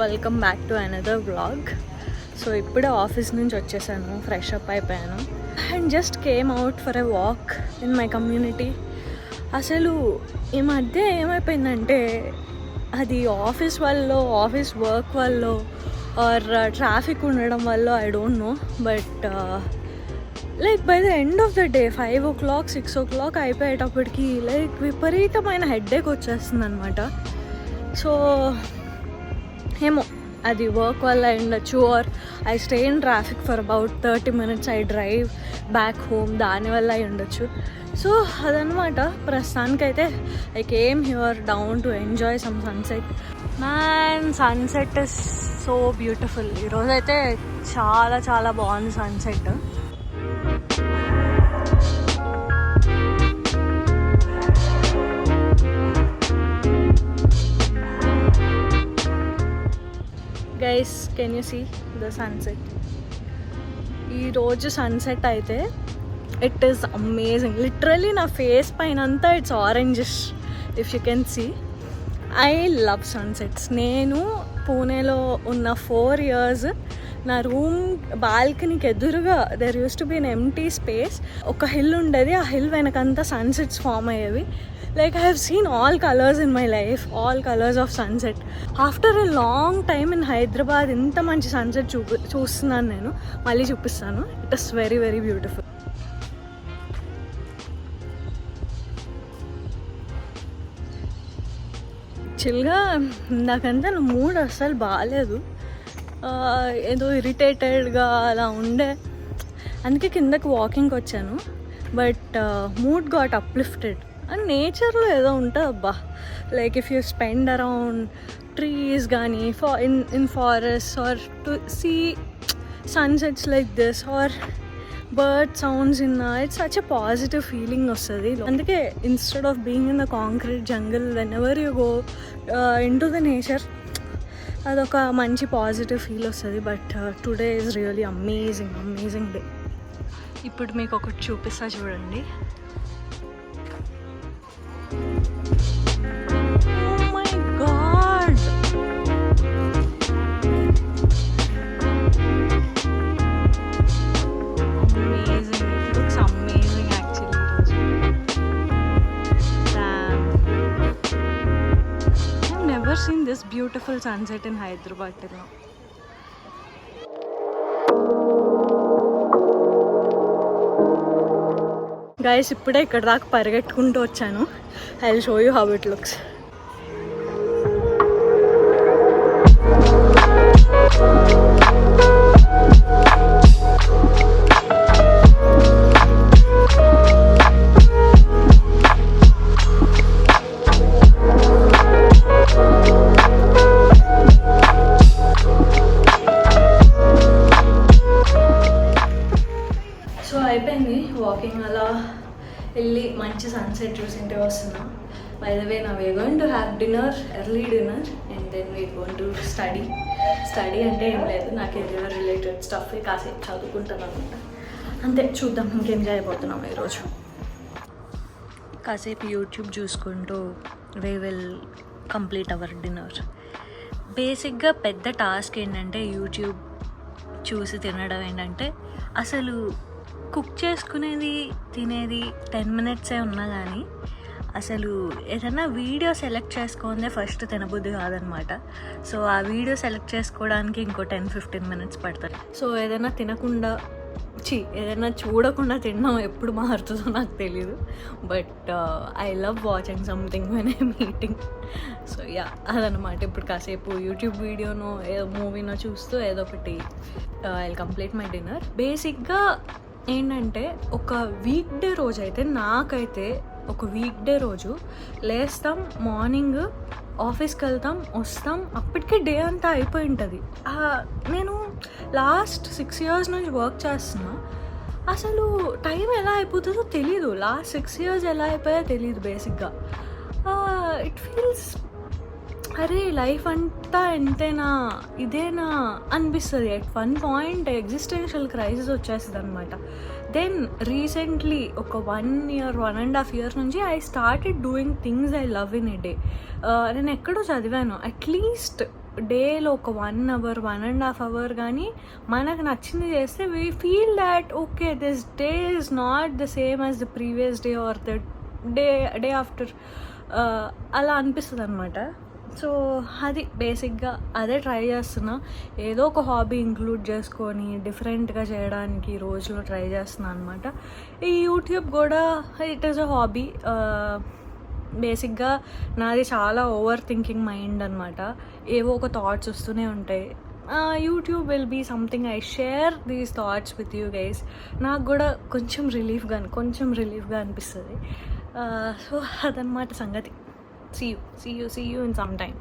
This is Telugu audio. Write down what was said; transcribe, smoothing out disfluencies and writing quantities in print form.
Welcome back to another vlog. So ఇప్పుడే ఆఫీస్ నుంచి వచ్చేసాను, ఫ్రెష్ అప్ అయిపోయాను and just came out for a walk in my community. అసలు ఈ మధ్య ఏమైపోయిందంటే అది ఆఫీస్ వల్ల, ఆఫీస్ వర్క్ వల్ల ఆర్ ట్రాఫిక్ ఉండడం వల్ల I don't know, but like by the end of the day 5 o'clock 6 o'clock అయిపోయేటప్పటికి లైక్ విపరీతమైన హెడ్ఏక్ వచ్చేస్తుంది అనమాట. సో ఏమో అది వర్క్ వల్ల ఉండొచ్చు, or I stay in traffic for about 30 minutes, I drive back home, దానివల్ల అయి ఉండొచ్చు. సో అదనమాట. ప్రస్తుతానికైతే I came here down to enjoy some sunset. Man, sunset is so beautiful. ఈరోజైతే చాలా చాలా బాగుంది sunset. Guys, can you see the sunset? ఈరోజు సన్సెట్ అయితే ఇట్ ఈస్ అమేజింగ్. లిటరలీ నా ఫేస్ పైన అంతా it's orangish, if you can see. I love sunsets. నేను పూణేలో ఉన్న 4 years నా రూమ్ బాల్కనీకి ఎదురుగా there used to B N empty space. ఒక హిల్ ఉండేది, ఆ హిల్ వెనకంతా సన్సెట్స్ ఫామ్ అయ్యేవి. Like I have seen all colors in my life, all colors of sunset. After a long time in Hyderabad, ఇంత మంచి సన్సెట్ చూస్తున్నాను నేను. మళ్ళీ చూపిస్తాను. It is very very beautiful. చిల్గా నాకంతా నా మూడ్ అస్సలు బాగాలేదు, ఏదో ఇరిటేటెడ్గా అలా ఉండే. అందుకే కిందకి వాకింగ్కి వచ్చాను. But mood got uplifted. And నేచర్లో ఏదో ఉంటుంది అబ్బా, like if you spend around trees కానీ in forest or to see sunsets like this or bird sounds it's such a positive feeling వస్తుంది. అందుకే instead of being in the concrete jungle, when ever you go in to the nature, అదొక మంచి పాజిటివ్ ఫీల్ వస్తుంది. But today is really amazing day. ఇప్పుడు మీకు ఒకటి చూపిస్తా చూడండి. Seen this beautiful sunset in Hyderabad till now. Guys, ఇప్పుడే ఇక్కడ దాకా పరిగెట్టుకుంటూ వచ్చాను. I will show you how it looks. అయిపోయింది వాకింగ్, అలా వెళ్ళి మంచి సన్సెట్ చూసింటే వస్తున్నా. By the way, now we going to have dinner, early dinner, and then we going to study అంటే ఏం లేదు, నా కెరియర్ రిలేటెడ్ స్టఫ్ కాసేపు చదువుకుంటాను అనమాట. అంతే, చూద్దాం ఇంకేం చేయబోతున్నాం ఈరోజు. కాసేపు యూట్యూబ్ చూసుకుంటూ we will complete hour dinner. బేసిక్గా పెద్ద టాస్క్ ఏంటంటే యూట్యూబ్ చూసి తినడం. ఏంటంటే అసలు కుక్ చేసుకునేది, తినేది 10 minutes ఉన్నా కానీ అసలు ఏదైనా వీడియో సెలెక్ట్ చేసుకుందే ఫస్ట్ తినబుద్ధి కాదనమాట. సో ఆ వీడియో సెలెక్ట్ చేసుకోవడానికి ఇంకో 10-15 minutes పడుతుంది. సో ఏదైనా తినకుండా ఏదైనా చూడకుండా తినడం ఎప్పుడు మారుతుందో నాకు తెలీదు. But I love watching something when I'm eating. So yeah, అదనమాట. ఇప్పుడు కాసేపు యూట్యూబ్ వీడియోనో మూవీనో చూస్తూ ఏదో ఒకటి I will complete my dinner. బేసిక్గా ఏంటంటే ఒక వీక్ డే రోజు అయితే, నాకైతే ఒక వీక్ డే రోజు లేస్తాం, మార్నింగ్ ఆఫీస్కి వెళ్తాం, వస్తాం, అప్పటికే డే అంతా అయిపోయి ఉంటుంది. నేను లాస్ట్ 6 years నుంచి వర్క్ చేస్తున్నా. అసలు టైం ఎలా అయిపోతుందో తెలీదు. లాస్ట్ 6 years ఎలా అయిపోయా తెలీదు. బేసిక్గా ఇట్ ఫీల్స్, అరే లైఫ్ అంతా ఎంతేనా, ఇదేనా అనిపిస్తుంది. At one point existential crisis వచ్చేస్తుంది అనమాట. దెన్ రీసెంట్లీ ఒక 1 year 1.5 years నుంచి I started doing things I love in a day. నేను ఎక్కడో చదివాను, అట్లీస్ట్ డేలో ఒక 1 అవర్ 1.5 అవర్ కానీ మనకు నచ్చింది చేస్తే we feel that okay this day is not the same as the previous day or the day after అలా అనిపిస్తుంది అనమాట. సో అది బేసిక్గా అదే ట్రై చేస్తున్నా. ఏదో ఒక హాబీ ఇంక్లూడ్ చేసుకొని డిఫరెంట్గా చేయడానికి రోజులో ట్రై చేస్తున్నాను అనమాట. ఈ యూట్యూబ్ కూడా ఇట్ ఈస్ అ హాబీ. బేసిక్గా నాది చాలా ఓవర్ థింకింగ్ మైండ్ అనమాట. ఏవో ఒక థాట్స్ వస్తూనే ఉంటాయి. YouTube will be something I share these thoughts with you guys. నాకు కూడా కొంచెం రిలీఫ్గా అనిపిస్తుంది. సో అదనమాట సంగతి. See you in some time.